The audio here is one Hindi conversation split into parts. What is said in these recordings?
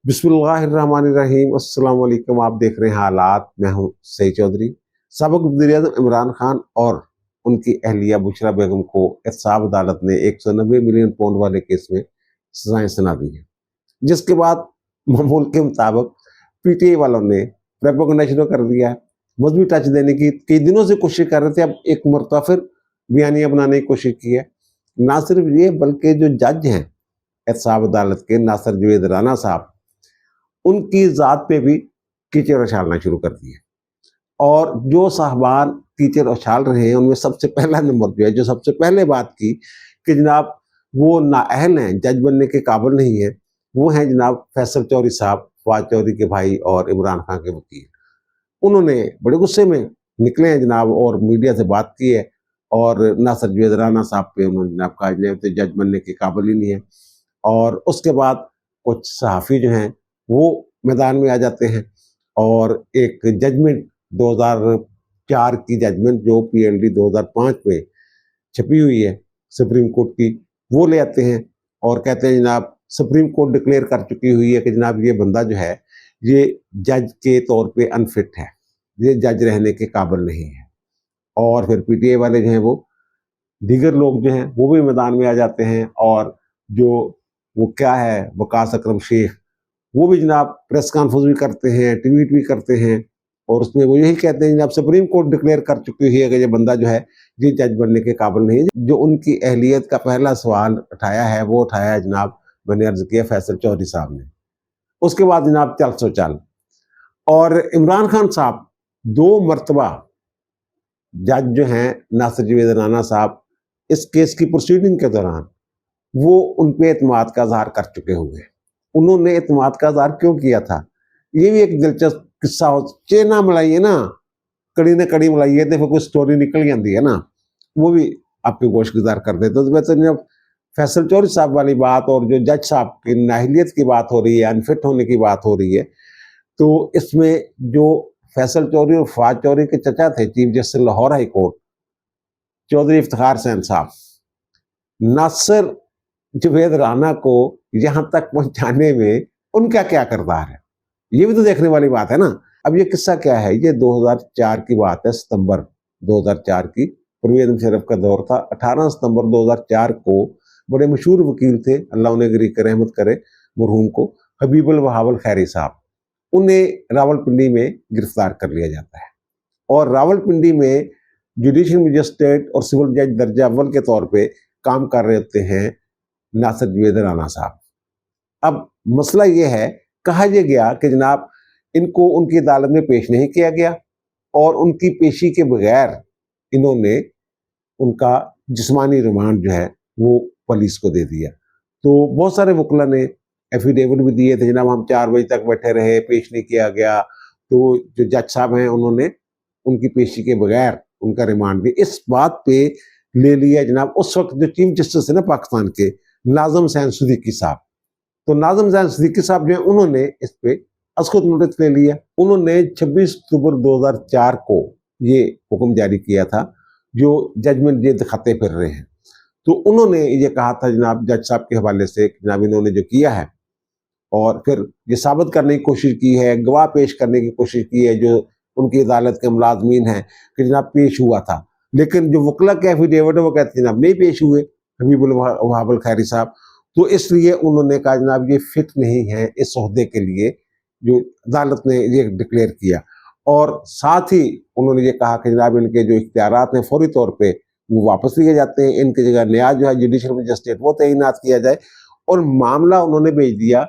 बिस्मिल्लाहिर्रहमानिर्रहीम। अस्सलाम वालेकुम। आप देख रहे हैं हालात। मैं हूं सईद चौधरी। सबक वज़ीर-ए-आज़म इमरान खान और उनकी अहलिया बुशरा बेगम को एहतसाब अदालत ने 190 मिलियन पाउंड वाले केस में सजाएं सुना दी हैं, जिसके बाद मामूल के मुताबिक पीटीआई वालों ने प्रोपेगेंडा शुरू कर दिया है। मजहबी टच देने की कई दिनों से कोशिश कर रहे थे, अब एक मरतबा फिर बयानिया बनाने की कोशिश की है। ना सिर्फ ये बल्कि जो जज हैं एहतसाब अदालत के नासिर जवेद राना साहब, उनकी ज़ात पे भी कीचड़ उछालना शुरू कर दिए। और जो साहबान कीचड़ उछाल रहे हैं उनमें सबसे पहला नंबर जो है, जो सबसे पहले बात की कि जनाब वो नाअहल हैं, जज बनने के काबिल नहीं है, वो हैं जनाब फैसल चौधरी साहब, फवाद चौधरी के भाई और इमरान खान के वकील। उन्होंने बड़े गुस्से में निकले हैं जनाब और मीडिया से बात की है और नासिर जवेद राना साहब पे उन्होंने जनाब कहा तो जज बनने के काबिल ही नहीं है। और उसके बाद कुछ सहाफ़ी जो हैं वो मैदान में आ जाते हैं और एक जजमेंट 2004 की जजमेंट जो पीएलडी 2005 में छपी हुई है सुप्रीम कोर्ट की, वो ले आते हैं और कहते हैं जनाब सुप्रीम कोर्ट डिक्लेयर कर चुकी हुई है कि जनाब ये बंदा जो है ये जज के तौर पे अनफिट है, ये जज रहने के काबिल नहीं है। और फिर पीटीआई वाले जो हैं वो दीगर लोग जो हैं वो भी मैदान में आ जाते हैं और जो वो क्या है वकास अकरम शेख, वो भी जनाब प्रेस कॉन्फ्रेंस भी करते हैं, ट्वीट भी करते हैं और उसमें वो यही कहते हैं जनाब सुप्रीम कोर्ट डिक्लेयर कर चुकी है कि ये बंदा जो है ये जज बनने के काबिल नहीं है। जो उनकी अहलियत का पहला सवाल उठाया है वो उठाया है जनाब, मैंने अर्ज किया फैसल चौधरी साहब ने। उसके बाद जनाब चल सो चल। और इमरान खान साहब 2 मरतबा जज जो हैं नासिर जवेद राना साहब, इस केस की प्रोसीडिंग के दौरान वो उन पे एतमाद का इजहार कर चुके हुए। उन्होंने एतमाद का इजहार क्यों किया था, ये भी एक दिलचस्प किस्सा हो। चेना मिलाइए ना, कड़ी ने कड़ी मिलाइए तो फिर कोई स्टोरी निकल जाती है ना, वो भी आपके गोश गुजार कर देते। तो वैसे जब फैसल चौधरी साहब वाली बात और जो जज साहब की नाहलियत की बात हो रही है, अनफिट होने की बात हो रही है, तो इसमें जो फैसल चौधरी और फवाद चौधरी के चचा थे chief justice Lahore high court Chaudhary Iftikhar Hussain sahab, Nasir Javed Rana को यहां तक पहुंचाने में उनका क्या किरदार है, ये भी तो देखने वाली बात है ना। अब ये किस्सा क्या है, ये 2004 की बात है, सितंबर 2004 की। परवेज मुशर्रफ का दौर था। 18 सितंबर 2004 को बड़े मशहूर वकील थे, अल्लाह उन्हें गरीक रहमत करे मरहूम को, हबीबुल वहाब अल खैरी साहब, उन्हें रावलपिंडी में गिरफ्तार कर लिया जाता है और रावलपिंडी में जुडिशियल मजिस्ट्रेट और सिविल जज दर्जा अव्वल के तौर पे काम कर रहे होते हैं नासिर जवेद राना साहब। अब मसला ये है, कहा यह गया कि जनाब इनको उनकी अदालत में पेश नहीं किया गया और उनकी पेशी के बगैर इन्होंने उनका जिस्मानी रिमांड जो है वो पुलिस को दे दिया। तो बहुत सारे वकला ने एफिडेविट भी दिए थे, जनाब हम 4 बजे तक बैठे रहे, पेश नहीं किया गया। तो जो जज साहब हैं उन्होंने उनकी पेशी के बगैर उनका रिमांड भी इस बात पे ले लिया जनाब, उस वक्त जो चीफ जस्टिस है ना पाकिस्तान के, नाज़िम हुसैन सिद्दीकी साहब, तो नाज़िम हुसैन सिद्दीकी साहब जो है उन्होंने इस पे असखुद नोटिस ले लिया। उन्होंने 26 अक्टूबर 2004 को ये हुक्म जारी किया था, जो जजमेंट ये दिखाते फिर रहे हैं। तो उन्होंने ये कहा था जनाब जज साहब के हवाले से, जनाब इन्होंने जो किया है और फिर ये साबित करने की कोशिश की है, गवाह पेश करने की कोशिश की है जो उनकी अदालत के मुलाजमीन हैं कि जनाब पेश हुआ था, लेकिन जो वकला के एफिडेविट है वो कहते हैं जनाब नहीं पेश हुए हबीबुल वहाब अल खैरी साहब। तो इसलिए उन्होंने कहा जनाब ये फिट नहीं है इस ओहदे के लिए, जो अदालत ने ये डिक्लेयर किया। और साथ ही उन्होंने ये कहा कि जनाब इनके जो इख्तियारात हैं फौरी तौर पे वो वापस लिए जाते हैं, इनकी जगह नया जो है जुडिशल मजिस्ट्रेट वो तैनात किया जाए। और मामला उन्होंने भेज दिया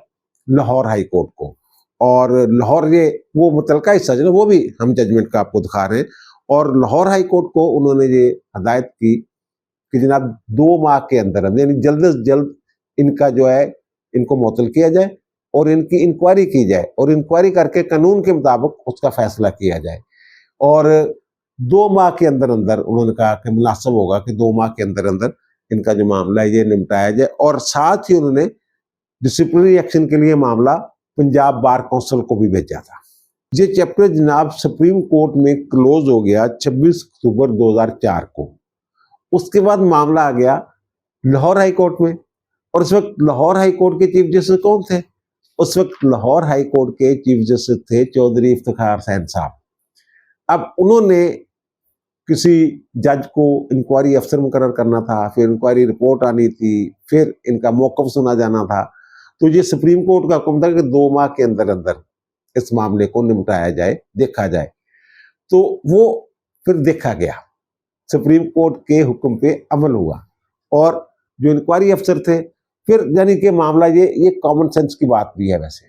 लाहौर हाई कोर्ट को, और लाहौर ये वो मुतलका हिस्सा जो वो भी हम जजमेंट का आपको दिखा रहे हैं। और लाहौर हाई कोर्ट को उन्होंने ये हदायत की कि जनाब 2 माह के अंदर यानी जल्द से जल्द इनका जो है इनको मुअत्तल किया जाए और इनकी इंक्वायरी की जाए और इंक्वायरी करके कानून के मुताबिक उसका फैसला किया जाए। और 2 माह के अंदर अंदर उन्होंने कहा कि मुनासिब होगा कि 2 माह के अंदर अंदर इनका जो मामला है ये निपटाया जाए। और साथ ही उन्होंने डिसिप्लिनरी एक्शन के लिए मामला पंजाब बार काउंसिल को भी भेजा था। ये चैप्टर जनाब सुप्रीम कोर्ट में क्लोज हो गया 26 अक्टूबर 2004 को। उसके बाद मामला आ गया लाहौर हाई कोर्ट में, और इस वक्त लाहौर हाई कोर्ट के चीफ जस्टिस कौन थे? उस वक्त लाहौर हाई कोर्ट के चीफ जस्टिस थे चौधरी इफ्तिखार हुसैन साहब। अब उन्होंने किसी जज को इंक्वायरी अफसर मुकर्रर करना था, फिर इंक्वायरी रिपोर्ट आनी थी, फिर इनका मौक़िफ़ सुना जाना था। तो ये सुप्रीम कोर्ट का हुक्म था कि 2 माह के अंदर अंदर इस मामले को निपटाया जाए, देखा जाए। तो वो फिर देखा गया, सुप्रीम कोर्ट के हुक्म पे अमल हुआ और जो इंक्वायरी अफसर थे फिर यानी कि मामला ये कॉमन सेंस की बात भी है। वैसे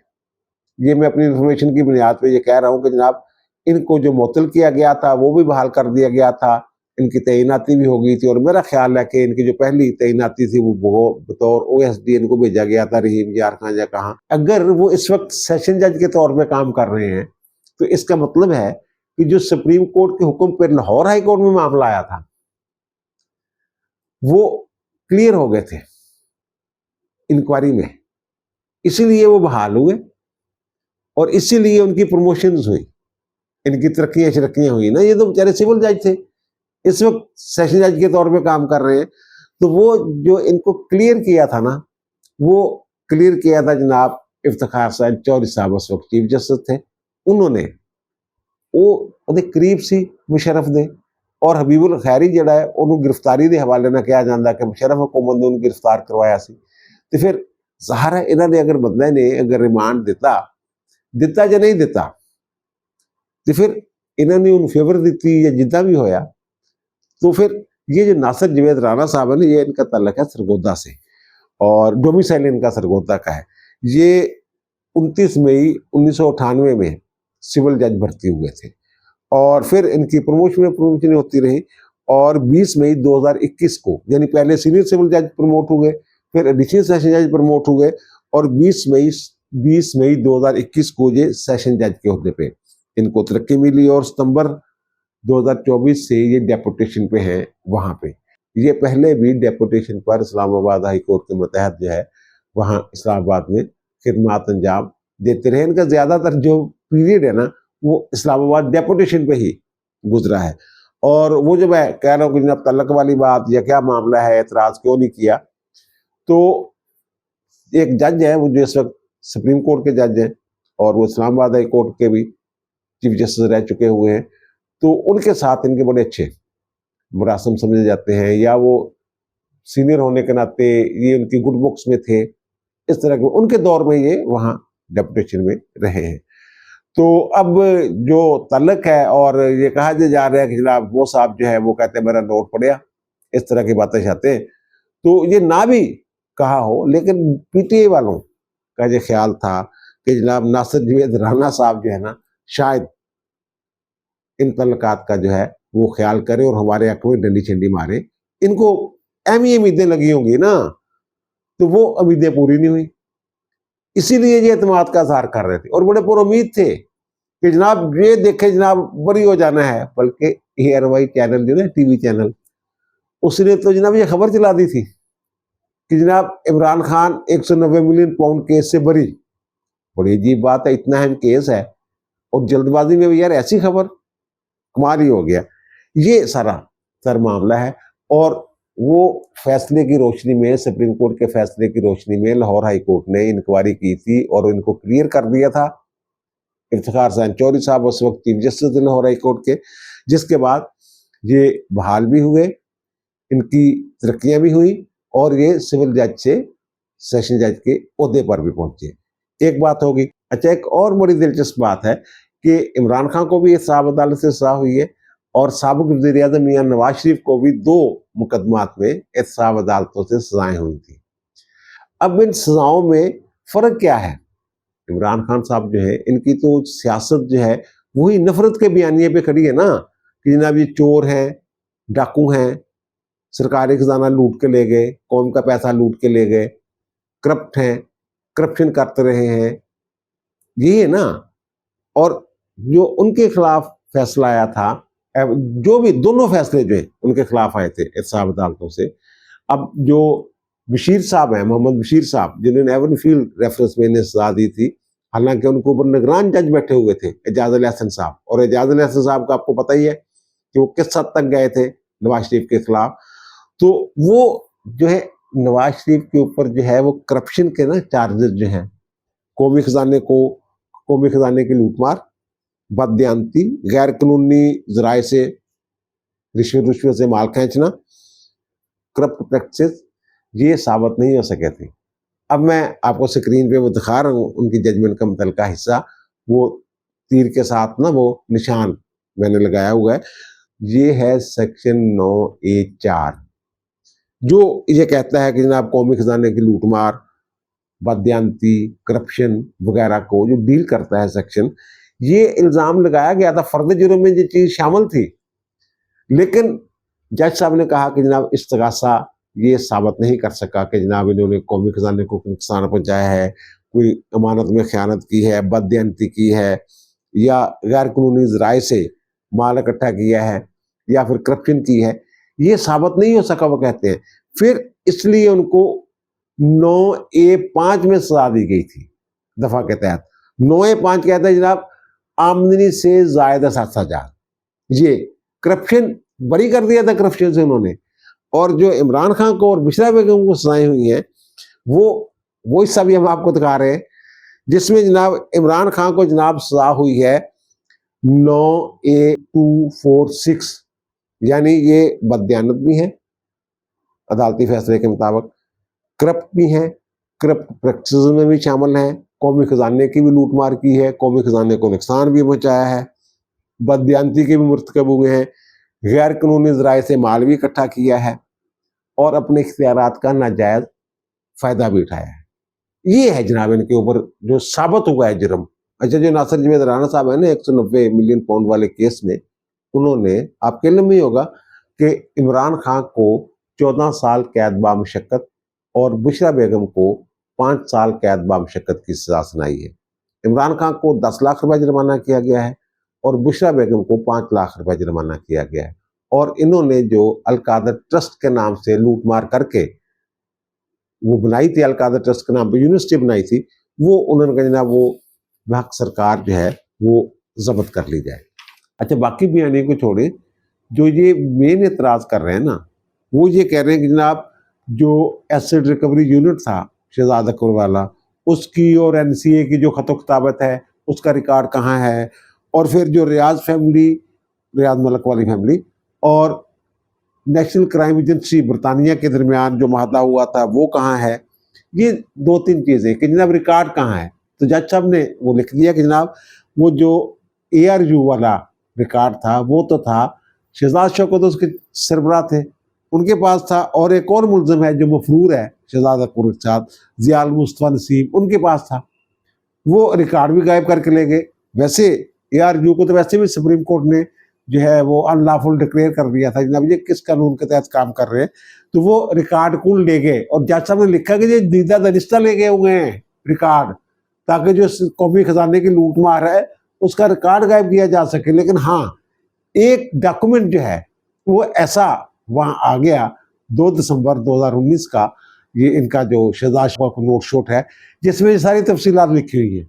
ये मैं अपनी इंफॉर्मेशन की बुनियाद पे ये कह रहा हूँ कि जनाब इनको जो मुअत्तल किया गया था वो भी बहाल कर दिया गया था, इनकी तैनाती भी हो गई थी और मेरा ख्याल है कि इनकी जो पहली तैनाती थी वो बतौर OSD इनको भेजा गया था रहीम यार खां या कहाँ। अगर वो इस वक्त सेशन जज के तौर पे काम कर रहे हैं तो इसका मतलब है कि जो सुप्रीम कोर्ट के हुक्म पर लाहौर हाई कोर्ट में मामला आया था वो क्लियर हो गए थे इंक्वायरी में, इसीलिए वो बहाल हुए और इसीलिए उनकी प्रमोशंस हुई, इनकी तरक्कियां शरक्कियां हुई ना। ये तो बेचारे सिविल जज थे, इस वक्त सेशन जज के तौर पे काम कर रहे हैं। तो वो जो इनको क्लियर किया था ना, वो क्लियर किया था जनाब इफ्तिखार हुसैन चौधरी साहब उस वक्त चीफ जस्टिस थे। उन्होंने वो करीब सी मुशर्रफ दे और हबीबुल खैरी जड़ा है उन्होंने गिरफ्तारी के हवाले ना कहा जाता कि मुशर्रफ हुकूमत ने उन्हें गिरफ्तार करवाया सी। तो फिर सहारा इन्होंने अगर बंदे ने अगर रिमांड दिता या नहीं दिता तो फिर इन्होंने उन फेवर दी या जिदा भी होया। तो फिर ये जो नासिर जवेद राणा साहब है ना, ये इनका तल्लक है सरगोदा से और डोमिसाइल इनका सरगोदा का है। ये 29 मई 1998 में सिविल जज भर्ती हुए थे और फिर इनकी प्रमोशन होती रही और 20 मई 2021 को यानी पहले सीनियर सिविल जज प्रमोट हुए, फिर एडिशनल सेशन जज प्रमोट हुए और 20 मई 2021 को ये सेशन जज के ओहदे पे इनको तरक्की मिली और सितंबर 2024 से ये डेपुटेशन पे हैं वहाँ पे। ये पहले भी डेपुटेशन पर इस्लामाबाद हाई कोर्ट के मतहत जो है वहाँ इस्लामाबाद में खिदमत अंजाम देते रहे। इनका ज़्यादातर जो पीरियड है ना वो इस्लामाबाद डेपुटेशन पे ही गुजरा है। और वो जो मैं कह रहा हूँ कि जनाब तल्लक वाली बात या क्या मामला है, एतराज़ क्यों नहीं किया, तो एक जज है वो जो इस वक्त सुप्रीम कोर्ट के जज हैं और वो इस्लामाबाद हाई कोर्ट के भी चीफ जस्टिस रह चुके हुए हैं। तो उनके साथ इनके बड़े अच्छे मुरासम समझे जाते हैं या वो सीनियर होने के नाते ये उनकी गुड बुक्स में थे, इस तरह के उनके दौर में ये वहाँ डेपुटेशन में रहे हैं। तो अब जो तल्लक है और ये कहा जा रहा है कि जनाब वो साहब जो है वो कहते हैं मेरा नोट पड़िया, इस तरह की बातें चाहते हैं। तो ये ना भी कहा हो लेकिन PTI वालों का ये ख्याल था कि जनाब नासिर जवेद राणा साहब जो है ना शायद इन तल्लकात का जो है वो ख्याल करे और हमारे हक में डंडी चंडी मारे। इनको अहमी उम्मीदें लगी होंगी ना, तो वो उम्मीदें पूरी नहीं हुई, इसीलिए ये एतमाद का इजहार कर रहे थे और बड़े पुरुम्मीद थे कि जनाब ये देखे जनाब बरी हो जाना है। बल्कि ARY चैनल जो है TV चैनल, उसने तो जनाब ये खबर चला दी थी कि जनाब Imran Khan 190 million pound case से बरी। बड़ी अजीब बात है, इतना अहम केस है और जल्दबाजी में भी यार ऐसी खबर, कमाल ही हो गया। ये सारा मामला है और वो फैसले की रोशनी में, सुप्रीम कोर्ट के फैसले की रोशनी में लाहौर हाई कोर्ट ने इंक्वायरी की थी और इनको क्लियर कर दिया था इफ्तिखार हुसैन चौधरी साहब उस वक्त चीफ जस्टिस थे लाहौर हाई कोर्ट के, जिसके बाद ये बहाल भी हुए, इनकी तरक्कियां भी हुई और ये सिविल जज से सेशन जज के ओहदे पर भी पहुंचे। एक बात होगी। अच्छा, एक और बड़ी दिलचस्प बात है कि इमरान खान को भी एहतसाब अदालत से सजा हुई है और साबिक वज़ीर-ए-आज़म मियां नवाज शरीफ को भी 2 मुकदमात में एहतसाब अदालतों से सजाएं हुई थी। अब इन सजाओं में फ़र्क क्या है? इमरान खान साहब जो है इनकी तो सियासत जो है वही नफरत के बयानिए पे खड़ी है ना कि जनाब ये चोर हैं, डाकू हैं, सरकारी खजाना लूट के ले गए, कौम का पैसा लूट के ले गए, करप्ट हैं, करप्शन करते रहे हैं, यही है ना। और जो उनके खिलाफ फैसला आया था, जो भी दोनों फैसले जो है उनके खिलाफ आए थे एहतसाब अदालतों से। अब जो बशीर साहब हैं, मोहम्मद बशीर साहब, जिन्होंने एवनफील्ड रेफरेंस में इन्हें सजा दी थी, हालांकि उनके ऊपर निगरान जज बैठे हुए थे एजाज अली हसन साहब, और एजाज अली हसन साहब का आपको पता ही है कि वो किस हद तक गए थे नवाज शरीफ के खिलाफ। तो वो जो है नवाज शरीफ के ऊपर जो है वो करप्शन के ना चार्जेस जो हैं कौमी खजाने की लूटमार, बदयांती, गैर कानूनी जराये से रिश्वत से माल खींचना, करप्ट प्रैक्टिसेस, ये साबित नहीं हो सके थे। अब मैं आपको स्क्रीन पे वो दिखा रहा हूँ उनकी जजमेंट का मुतल्लिका हिस्सा, वो तीर के साथ ना वो निशान मैंने लगाया हुआ है। ये है सेक्शन 9A4, जो ये कहता है कि जनाब कौमी खजाने की लूटमार, बदयांती, करप्शन वगैरह को जो डील करता है सेक्शन, ये इल्ज़ाम लगाया गया था, फर्द जुर्म में ये चीज़ शामिल थी, लेकिन जज साहब ने कहा कि जनाब इस्तगासा ये साबित नहीं कर सका कि जनाब इन्होंने कौमी खजाने को नुकसान पहुंचाया है, कोई अमानत में ख़यानत की है, बदयांती की है, या गैर कानूनी ज़राए से माल इकट्ठा किया है, या फिर करप्शन की है, ये साबित नहीं हो सका, वो कहते हैं। फिर इसलिए उनको 9A5 में सजा दी गई थी दफा के तहत। 9A5 कहता है जनाब आमदनी से ज़ायदा सजा, ये करप्शन बरी कर दिया था करप्शन से उन्होंने। और जो इमरान खान को और बुशरा बेगम को सजाएं हुई हैं, वो हिस्सा भी हम आपको दिखा रहे हैं, जिसमें जनाब इमरान खान को जनाब सजा हुई है 9A246, यानी ये बदयानत भी है अदालती फैसले के मुताबिक, करप्ट भी है, करप्ट प्रैक्टिस में भी शामिल है, कौमी खजाने की भी लूटमार की है, कौमी खजाने को नुकसान भी पहुंचाया है, बदयांती के भी मुर्तकब हुए हैं, गैर कानूनी ज़राए से माल भी इकट्ठा किया है, और अपने इख्तियारात का नाजायज फ़ायदा भी उठाया है। ये है जनाब इनके ऊपर जो साबित हुआ है जुर्म। अच्छा, जो नासिर जवेद राना साहब है ना 190 मिलियन पाउंड वाले केस में, उन्होंने, आपके इल्म में होगा कि इमरान खान को 14 साल कैद बामुशक्कत और बुशरा बेगम को 5 साल कैद बामुशक्कत की सजा सुनाई है। इमरान खान को 10 लाख रुपए जुर्माना किया गया है और बुशरा बेगम को 5 लाख रुपए जुर्माना किया गया है। और इन्होंने जो अलकादर ट्रस्ट के नाम से लूटमार करके वो बनाई थी, अलकादर ट्रस्ट के नाम पे यूनिवर्सिटी बनाई थी, वो उन्होंने कहा जनाब वो वक्त सरकार जो है वो जब्त कर ली जाए। अच्छा, बाकी बयानी को छोड़े, जो ये मेन एतराज़ कर रहे हैं ना, वो ये कह रहे हैं कि जनाब जो एसिड रिकवरी यूनिट था शहजाद अकबर वाला, उसकी और NCA की जो खतो किताबत है उसका रिकॉर्ड कहाँ है, और फिर जो रियाज मलक वाली फैमिली और नेशनल क्राइम एजेंसी बरतानिया के दरमियान जो माहदा हुआ था वो कहाँ है। ये 2-3 चीज़ें कि जनाब रिकॉर्ड कहाँ है। तो जज साहब ने वो लिख दिया कि जनाब वो जो ARU वाला रिकॉर्ड था वो तो था, शहजाद शौकत उसके सरबराह थे, उनके पास था, और एक और मुलज़म है जो मफरूर है शहजाद अकबर के साथ, ज़ियाल मुस्तफ़ा नसीम, उनके पास था। वो रिकॉर्ड भी गायब करके ले गए। वैसे ARU को तो वैसे भी सुप्रीम कोर्ट ने जो है वो अनलॉफुल डिक्लेयर कर दिया था, जनाब ये किस कानून के तहत काम कर रहे हैं, तो वो रिकॉर्ड कुल ले गए। और जज साहब ने लिखा कि ये दीदा दरिस्ता ले गए हुए हैं रिकॉर्ड, ताकि जो कौमी खजाने की लूटमार है उसका रिकॉर्ड गायब किया जा सके। लेकिन हाँ, एक डॉक्यूमेंट जो है वो ऐसा वहाँ आ गया 2 दिसंबर 2019 का, ये इनका जो शहजाद शौकत नोट शोट है, जिसमें ये सारी तफसीलात लिखी हुई है।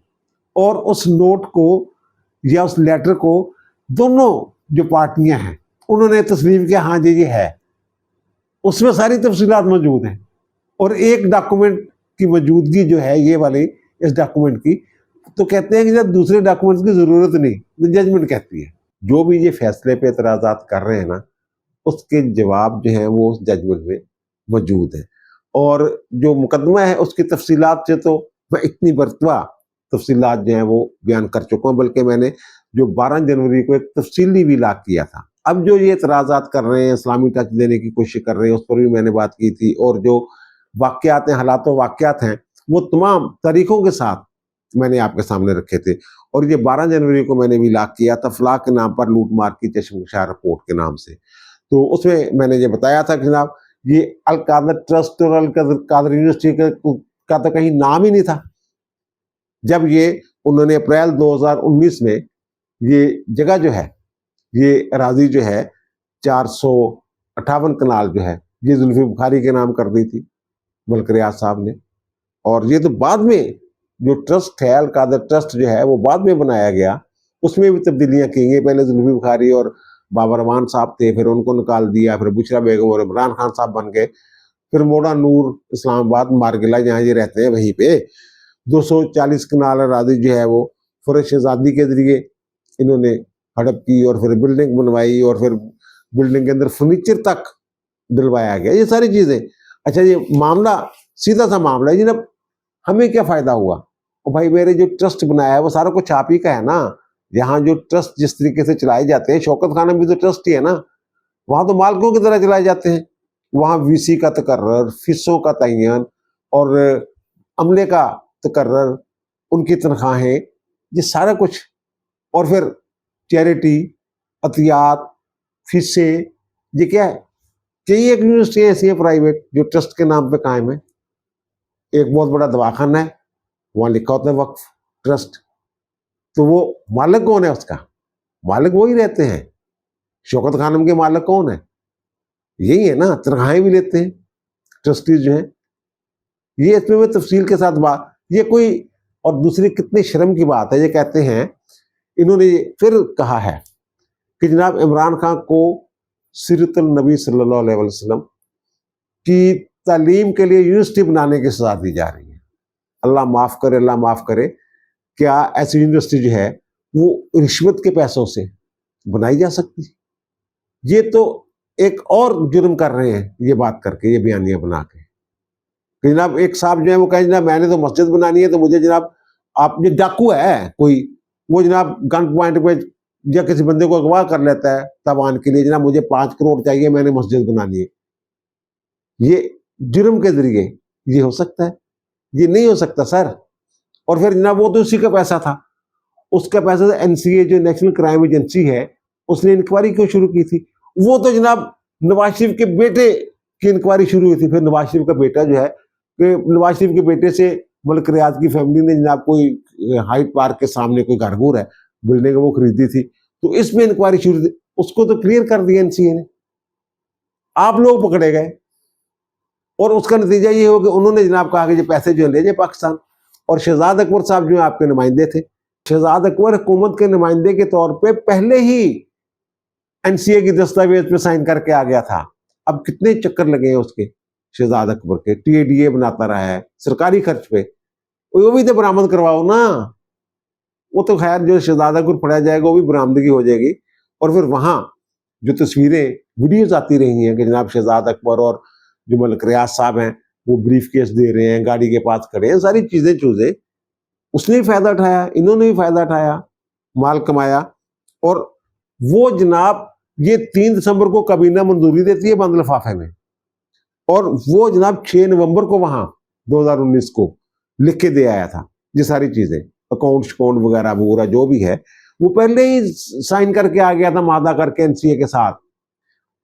और उस नोट को या उस लेटर को दोनों जो पार्टियां हैं उन्होंने तस्लीम किया, हाँ जी ये है, उसमें सारी तफसीलात मौजूद हैं। और एक डॉक्यूमेंट की मौजूदगी जो है ये वाली इस डॉक्यूमेंट की, तो कहते हैं कि जब दूसरे डॉक्यूमेंट्स की ज़रूरत नहीं, तो जजमेंट कहती है। जो भी ये फैसले पे एतराज़ात कर रहे हैं ना, उसके जवाब जो हैं वो उस जजमेंट में मौजूद है। और जो मुकदमा है उसकी तफसीलात से तो मैं इतनी बरतवा तफसीलात जो हैं वो बयान कर चुका हूँ, बल्कि मैंने जो 12 जनवरी को एक तफसीली भी लाक किया था। अब जो ये एतराज़ात कर रहे हैं, इस्लामी टच देने की कोशिश कर रहे हैं, उस पर भी मैंने बात की थी। और जो वाक़यात हैं, हालात व वाक़यात हैं, वो तमाम तारीखों के साथ मैंने आपके सामने रखे थे। और ये 12 जनवरी को मैंने भी लाक किया था, फलाह के नाम पर लूटमार की चश्मशाह रिपोर्ट के नाम से। तो उसमें मैंने ये बताया था कि जनाब ये अलकादर ट्रस्ट और अलकादर यूनिवर्सिटी का तो कहीं नाम ही नहीं था। जब ये उन्होंने अप्रैल 2019 में ये जगह जो है, ये अराजी जो है 458 कनाल जो है, ये जुल्फी बुखारी के नाम कर दी थी मलिक रियाज साहब ने। और ये तो बाद में जो ट्रस्ट है अलकादर ट्रस्ट जो है वो बाद में बनाया गया, उसमें भी तब्दीलियां की गई। पहले जुल्फी बुखारी और बाबर रमान साहब थे, फिर उनको निकाल दिया, फिर बुशरा बेगम और इमरान खान साहब बन गए, फिर मोड़ा नूर इस्लामाबाद मारगिला जहाँ ये रहते हैं वहीं पे 240 कनाल आबादी जो है वो फौरज शहजादी के जरिए इन्होंने हड़प की और फिर बिल्डिंग बनवाई और फिर बिल्डिंग के अंदर फर्नीचर तक डलवाया गया, ये सारी चीजें। अच्छा, ये मामला सीधा सा मामला है जी ना, हमें क्या फायदा हुआ? और भाई मेरे जो ट्रस्ट बनाया है वो सारा कुछ आप ही का है ना। यहाँ जो ट्रस्ट जिस तरीके से चलाए जाते हैं, शौकत खाना भी तो ट्रस्ट ही है ना, वहां तो मालिकों की तरह चलाए जाते हैं। वहां वीसी का तकर्रर, फीसों का तयन और अमले का तकर्रर, उनकी तनख्वाहें, ये सारा कुछ, और फिर चैरिटी, अतियात, फीसें, ये क्या है? कई एक यूनिवर्सिटी ऐसी है प्राइवेट जो ट्रस्ट के नाम पे कायम है। एक बहुत बड़ा दवाखाना है, वहां लिखा होता है वक्फ ट्रस्ट, तो वो मालिक कौन है उसका? मालिक वही रहते हैं। शौकत खानम के मालिक कौन है? यही है ना, तनख्वाहें भी लेते हैं ट्रस्टीज जो है। ये इसमें मैं तफसील के साथ बात, ये कोई और दूसरी कितनी शर्म की बात है। ये कहते हैं, इन्होंने फिर कहा है कि जनाब इमरान खान को सीरतुल नबी सल्लल्लाहु अलैहि वसल्लम की तालीम के लिए यूनिवर्सिटी बनाने की सजा दी जा रही है। अल्लाह माफ करे, अल्लाह माफ करे, क्या ऐसी यूनिवर्सिटी जो है वो रिश्वत के पैसों से बनाई जा सकती? ये तो एक और जुर्म कर रहे हैं ये बात करके, ये बयानियां बना के कि जनाब एक साहब जो है वो कहे जनाब मैंने तो मस्जिद बनानी है, तो मुझे जनाब, आप ये डाकू है कोई, वो जनाब गन पॉइंट पे या किसी बंदे को अगवा कर लेता है तबान के लिए, जनाब मुझे 5 करोड़ चाहिए, मैंने मस्जिद बनानी है। ये जुर्म के जरिए ये हो सकता है? ये नहीं हो सकता सर। और फिर जनाब वो तो उसी का पैसा था, उसका पैसा से एनसीए जो नेशनल क्राइम एजेंसी है उसने इंक्वायरी क्यों शुरू की थी? वो तो जनाब नवाज शरीफ के बेटे की इंक्वायरी शुरू हुई थी। फिर नवाज शरीफ का बेटा जो है, कि नवाज शरीफ के बेटे से मुल्क रियाज की फैमिली ने जनाब कोई हाइट पार्क के सामने कोई घर घूर है, बिल्डिंग वो खरीदी थी, तो इसमें इंक्वायरी शुरू थी, उसको तो क्लियर कर दिया एनसीए ने। आप लोग पकड़े गए और उसका नतीजा ये हो कि उन्होंने जनाब कहा कि ये पैसे जो ले जाए पाकिस्तान। और शहजाद अकबर साहब जो आपके नुमाइंदे थे, शहजाद अकबर हुकूमत के नुमाइंदे के तौर पे पहले ही एनसीए की दस्तावेज पे साइन करके आ गया था। अब कितने चक्कर लगे हैं उसके, शहजाद अकबर के, टीएडीए बनाता रहा है सरकारी खर्च पे, वो भी तो बरामद करवाओ ना। वो तो खैर जो शहजाद अकबर पढ़ा जाएगा वो भी बरामदगी हो जाएगी। और फिर वहां जो तस्वीरें वीडियोज आती रही हैं कि जनाब शहजाद अकबर और जो मलिक रियाज साहब हैं वो ब्रीफ केस दे रहे हैं, गाड़ी के पास खड़े हैं, सारी चीजें चूजे, उसने भी फायदा उठाया, इन्होंने भी फायदा उठाया, माल कमाया। और वो जनाब ये 3 दिसंबर को काबीना मंजूरी देती है बंद लिफाफे में, और वो जनाब 6 नवंबर को वहां 2019 को लिख के दे आया था। ये सारी चीजें अकाउंट वगैरह वगैरह जो भी है वो पहले ही साइन करके आ गया था मादा करके एनसीए के साथ।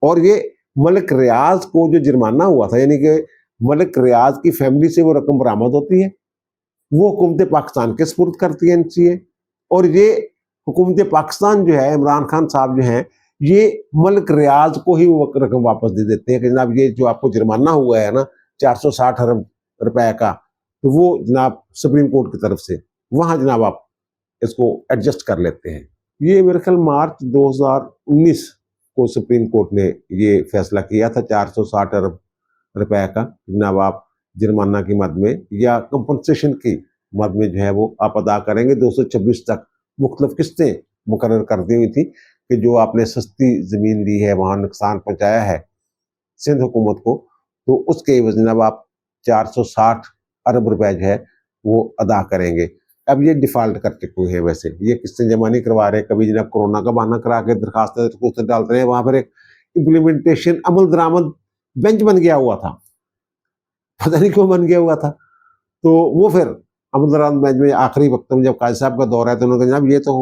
और ये मलिक रियाज को जो जुर्माना हुआ था, यानी कि मलिक रियाज की फैमिली से वो रकम बरामद होती है, वो हुकूमत पाकिस्तान के सपुर्द करती है एनसीए। और ये हुकूमत पाकिस्तान जो है, इमरान खान साहब जो है, ये मलिक रियाज को ही वो रकम वापस दे देते हैं कि जनाब ये जो आपको जुर्माना हुआ है ना 460 अरब रुपए का, तो वो जनाब सुप्रीम कोर्ट की तरफ से वहां जनाब आप इसको एडजस्ट कर लेते हैं। ये मेरे ख्याल मार्च 2019 को सुप्रीम कोर्ट ने ये फैसला किया था, 460 अरब रुपए का जनाब आप जुर्माना की मद में या कंपनसेशन की मद में जो है वो आप अदा करेंगे। 226 तक मुख्तलिफ किस्तें मुकर्रर कर दी हुई थी कि जो आपने सस्ती ज़मीन ली है, वहाँ नुकसान पहुँचाया है सिंध हुकूमत को, तो उसके एवज जनाब आप 460 अरब रुपए जो है वो अदा करेंगे। अब ये डिफ़ाल्ट कर चुके हैं, वैसे ये किस्तें जमा नहीं करवा रहे, कभी जनाब कोरोना का बहाना करा के दरखास्तें डालते रहे। वहाँ पर एक इम्प्लीमेंटेशन अमल दरामद बेंच बन गया हुआ था, पता नहीं क्यों बन गया हुआ था। तो वो फिर अमल दरामद बेंच में आखिरी वक्त में जब काजी साहब का दौर है तो उन्होंने कहा जनाब ये तो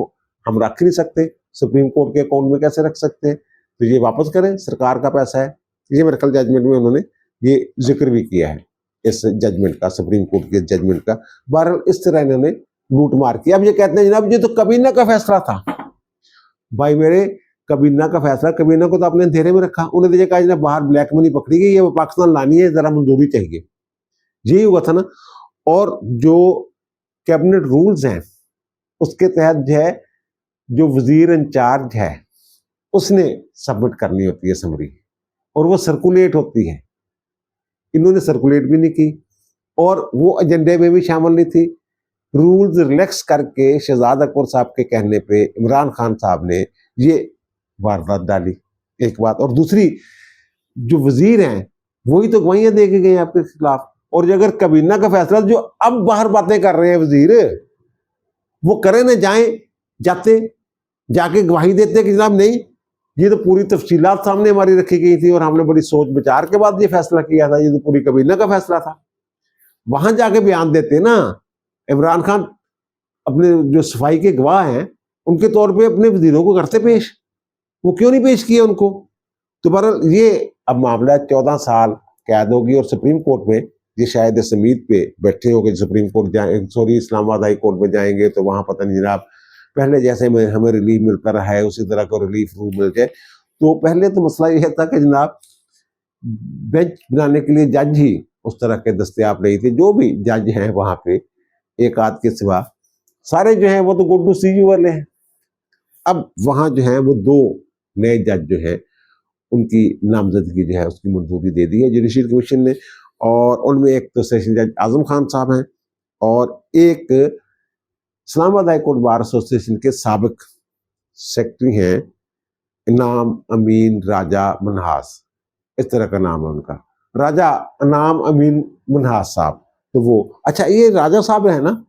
हम रख नहीं सकते, सुप्रीम कोर्ट के अकाउंट में कैसे रख सकते हैं, तो ये वापस करें, सरकार का पैसा है। ये मेरे ख्याल जजमेंट में उन्होंने ये जिक्र भी किया है, इस जजमेंट का, सुप्रीम कोर्ट के जजमेंट का। बहरहाल इस तरह इन्होंने लूट मार की। अब ये कहते हैं जनाब ये तो कबीना का फैसला था। भाई मेरे, कबीना का फैसला, कबीना को तो आपने अंधेरे में रखा। उन्होंने ये कहा जनाब बाहर ब्लैक मनी पकड़ी गई है, वो पाकिस्तान लानी है, जरा मंजूरी चाहिए, यही हुआ था ना। और जो कैबिनेट रूल्स हैं उसके तहत जो है, जो वजीर इंचार्ज है उसने सबमिट करनी होती है समरी, और वो सर्कुलेट होती है। इन्होंने सर्कुलेट भी नहीं की और वो एजेंडे में भी शामिल नहीं थी। रूल्स रिलैक्स करके शहजाद अकबर साहब के कहने पे इमरान खान साहब ने ये वारदात डाली, एक बात। और दूसरी, जो वजीर हैं वही तो गवाहियां दे के गए आपके खिलाफ। और अगर कबीना का फैसला, जो अब बाहर बातें कर रहे हैं वजीर, वो करे ना, जाते जाके गवाही देते कि जनाब नहीं, ये तो पूरी तफसीलात सामने हमारी रखी गई थी और हमने बड़ी सोच विचार के बाद ये फैसला किया था, ये तो पूरी कबीना का फैसला था। वहां जाके बयान देते ना। इमरान खान अपने जो सफाई के गवाह हैं उनके तौर पे अपने वजीरों को करते पेश, वो क्यों नहीं पेश किया उनको? तो बहरहाल ये अब मामला 14 साल कैद होगी और सुप्रीम कोर्ट में ये शायद समीत पे बैठे होंगे, सुप्रीम कोर्ट जाए, सॉरी इस्लामाबाद हाई कोर्ट में जाएंगे तो वहां पता नहीं जनाब पहले जैसे में हमें रिलीफ मिलता रहा है उसी तरह का रिलीफ रूम मिल जाए। तो पहले तो मसला यह था कि जनाब बेंच बनाने के लिए जज ही उस तरह के दस्तयाब नहीं थे। जो भी जज हैं वहां पे एक आध के सिवा सारे जो हैं वो तो गो टू सी यू वाले हैं। अब वहां जो है वो 2 नए जज जो है उनकी नामजदगी जो है उसकी मंजूरी दे दी है जुडिशल कमीशन ने। और उनमें एक तो सेशन जज आजम खान साहब हैं और एक Islamabad high court bar association के साबिक सेक्रेटरी हैं इनाम अमीन राजा मनहास, इस तरह का नाम है उनका, राजा इनाम अमीन मनहास साहब। तो वो अच्छा, ये राजा साहब है ना।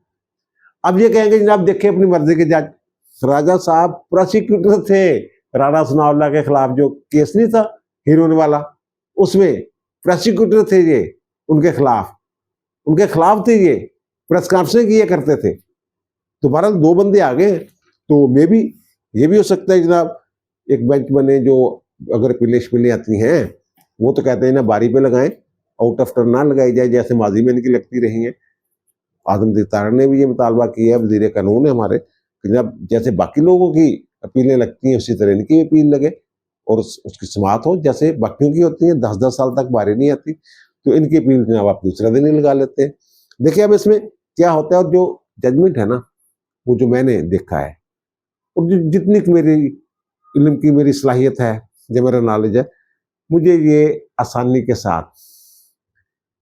अब ये कहेंगे जनाब देखिए अपनी मर्जी के जज, राजा साहब प्रोसिक्यूटर थे राणा सनाउल्लाह के खिलाफ, जो केस नहीं था हीरोइन वाला, उसमें प्रोसिक्यूटर थे ये, उनके खिलाफ थे ये, प्रेस कॉन्फ्रेंस किया करते थे। तो बहरहाल 2 बंदे आ गए। तो मे भी ये भी हो सकता है जनाब एक बेंच बने जो अगर पिले आती हैं वो तो कहते हैं ना बारी पे लगाएं, आउट ऑफ टर्न ना लगाई जाए जैसे माजी में इनकी लगती रही है। आजमदीद तारड़ ने भी ये मुतालबा किया है, वजीर कानून है हमारे, कि जब जैसे बाकी लोगों की अपीलें लगती हैं उसी तरह इनकी अपील लगे और उसकी समाअत हो जैसे बाकियों की होती है। 10-10 साल तक बारी नहीं आती तो इनकी अपील जनाब आप दूसरा दिन ही लगा लेते हैं। देखिए अब इसमें क्या होता है, और जो जजमेंट है ना वो जो मैंने देखा है और जितनी मेरी इल्म की मेरी सलाहियत है, जो मेरा नॉलेज है, मुझे ये आसानी के साथ,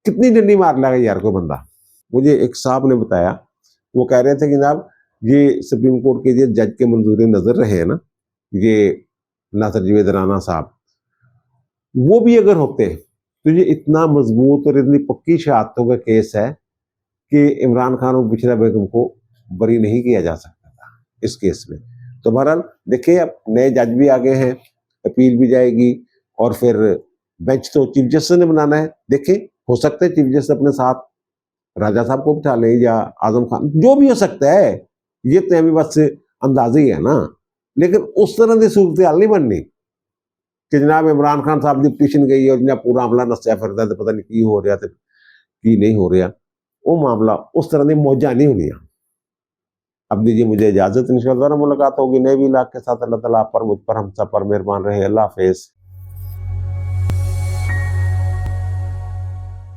कितनी डंडी मार लेगा यार कोई बंदा। मुझे एक साहब ने बताया, वो कह रहे थे कि जनाब ये सुप्रीम कोर्ट के जो जज के मंजूर नजर रहे हैं ना, ये नासिर जवेद राणा साहब, वो भी अगर होते तो ये इतना मजबूत और इतनी पक्की शहादतों का केस है कि इमरान खान और बुशरा बेगम को बरी नहीं किया जा सकता था इस केस में। तो बहरहाल देखिए अब नए जज भी आ गए हैं, अपील भी जाएगी और फिर बेंच तो चीफ जस्टिस ने बनाना है। देखिए हो सकता है चीफ जस्टिस अपने साथ राजा साहब को बिठा लें या आजम खान, जो भी हो सकता है, ये तो अभी बस अंदाजा ही है ना। लेकिन उस तरह की सूरत हाल नहीं बननी कि जनाब इमरान खान साहब की पिटीशन गई और जनाब पूरा मामला नस्या फिरता तो पता नहीं की हो रहा की नहीं हो रहा, वो मामला उस तरह की मौजा नहीं होनी। अब दीजिए मुझे इजाजत, इंशाअल्लाह मुलाकात होगी नए भी इलाके के साथ। अल्लाह ताला आप पर, मुझ पर, हम सब पर मेहरबान रहे। अल्लाह हाफिज।